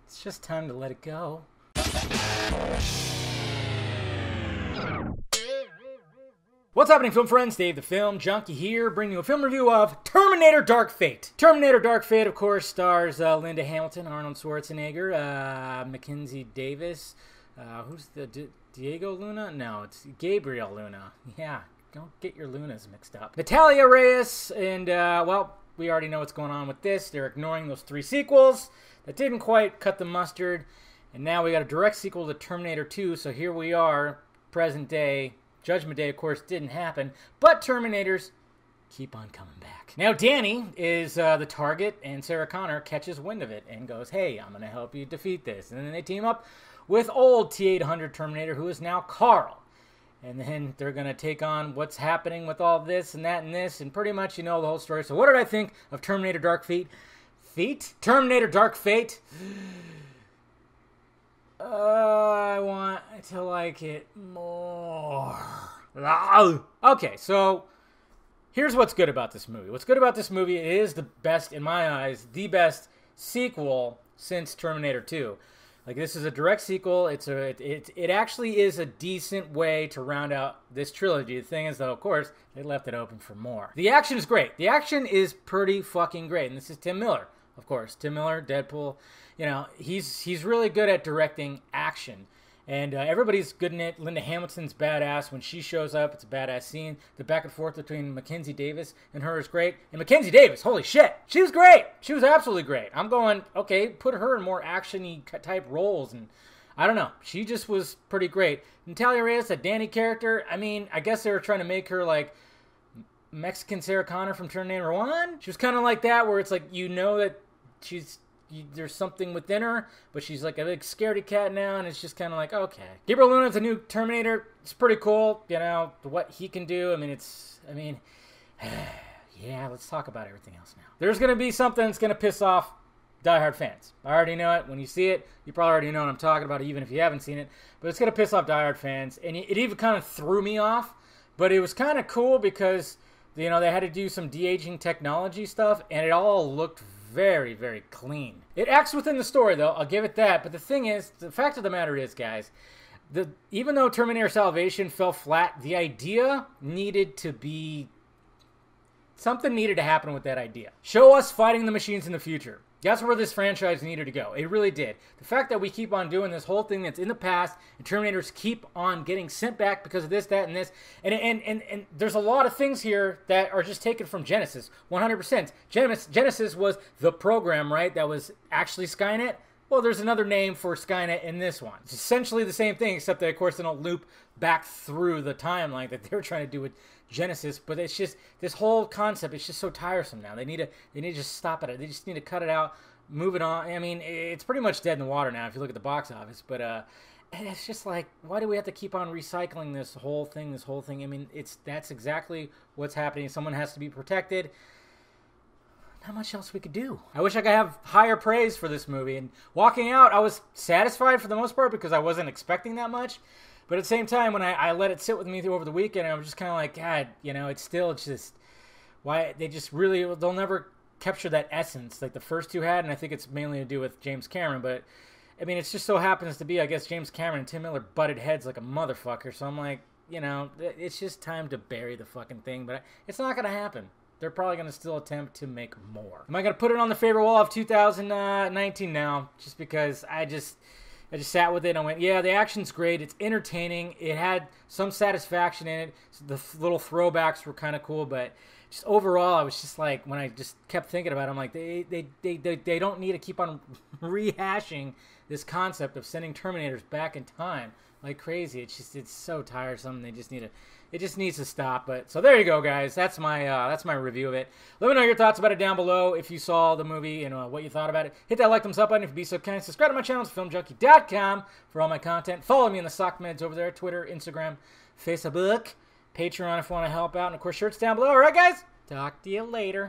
It's just time to let it go. What's happening, film friends? Dave the Film Junkie here, bringing you a film review of Terminator Dark Fate. Terminator Dark Fate, of course, stars Linda Hamilton, Arnold Schwarzenegger, Mackenzie Davis. Who's the Diego Luna? No, it's Gabriel Luna. Yeah, don't get your Lunas mixed up. Natalia Reyes, and, well, we already know what's going on with this. They're ignoring those 3 sequels that didn't quite cut the mustard. And now we got a direct sequel to Terminator 2, so here we are, present day. Judgment Day, of course, didn't happen, but Terminators keep on coming back. Now, Danny is the target, and Sarah Connor catches wind of it and goes, hey, I'm going to help you defeat this. And then they team up with old T-800 Terminator, who is now Carl. And then they're going to take on what's happening with all this and that and this, and pretty much you know the whole story. So what did I think of Terminator Dark Fate? Terminator Dark Fate? I want to like it more. Okay, so here's what's good about this movie. What's good about this movie, it is the best, in my eyes, the best sequel since Terminator 2. Like, this is a direct sequel. It actually is a decent way to round out this trilogy. The thing is, though, of course, they left it open for more. The action is great. The action is pretty fucking great. And this is Tim Miller, of course. Tim Miller, Deadpool. You know, he's really good at directing action. And everybody's good in it. Linda Hamilton's badass. When she shows up, it's a badass scene. The back and forth between Mackenzie Davis and her is great. And Mackenzie Davis, holy shit, she was great. She was absolutely great. I'm going, okay, put her in more action-y type roles. And I don't know. She just was pretty great. Natalia Reyes, that Danny character, I mean, I guess they were trying to make her like Mexican Sarah Connor from Terminator 1. She was kind of like that, where it's like, you know that there's something within her, but she's like a big scaredy cat now, and it's just kind of like, okay. Gabriel Luna's a new Terminator. It's pretty cool, you know, what he can do. Yeah, let's talk about everything else now. There's going to be something that's going to piss off diehard fans. I already know it. When you see it, you probably already know what I'm talking about, even if you haven't seen it. But it's going to piss off diehard fans, and it even kind of threw me off. But it was kind of cool because, you know, they had to do some de-aging technology stuff, and it all looked very, very clean. It acts within the story, though. I'll give it that. But the thing is, the fact of the matter is, guys, even though Terminator Salvation fell flat, the idea needed to be... Something needed to happen with that idea. Show us fighting the machines in the future. That's where this franchise needed to go. It really did. The fact that we keep on doing this whole thing that's in the past, and Terminators keep on getting sent back because of this, that, and this, and there's a lot of things here that are just taken from Genesis, 100%. Genesis was the program, right, that was actually Skynet. Well, there's another name for Skynet in this one. It's essentially the same thing, except that, of course, they don't loop back through the timeline that they're trying to do with Genesis. But it's just, this whole concept is just so tiresome now. They need to just stop it. They just need to cut it out, move it on. I mean, it's pretty much dead in the water now if you look at the box office. But it's just like, why do we have to keep on recycling this whole thing? I mean, that's exactly what's happening. Someone has to be protected. Not much else we could do. I wish I could have higher praise for this movie. And walking out, I was satisfied for the most part because I wasn't expecting that much. But at the same time, when I let it sit with me over the weekend, I was just kind of like, God, you know, it's still just... Why they just really... They'll never capture that essence like the first two had. And I think it's mainly to do with James Cameron. But, I mean, it just so happens to be, I guess, James Cameron and Tim Miller butted heads like a motherfucker. So I'm like, you know, it's just time to bury the fucking thing. But it's not going to happen. They're probably going to still attempt to make more. Am I going to put it on the favorite wall of 2019 now? Just because I just sat with it and I went, yeah, the action's great. It's entertaining. It had some satisfaction in it. The little throwbacks were kind of cool, but just overall, I was just like, when I just kept thinking about it, I'm like, they don't need to keep on rehashing this concept of sending Terminators back in time like crazy. It's so tiresome. It just needs to stop. But so there you go, guys. That's my review of it. Let me know your thoughts about it down below. If you saw the movie and what you thought about it, hit that like, thumbs up button if you'd be so kind. Subscribe to my channel, it's filmjunkie.com for all my content. Follow me in the sock meds over there: Twitter, Instagram, Facebook, Patreon if you want to help out, and of course, shirts down below. All right, guys. Talk to you later.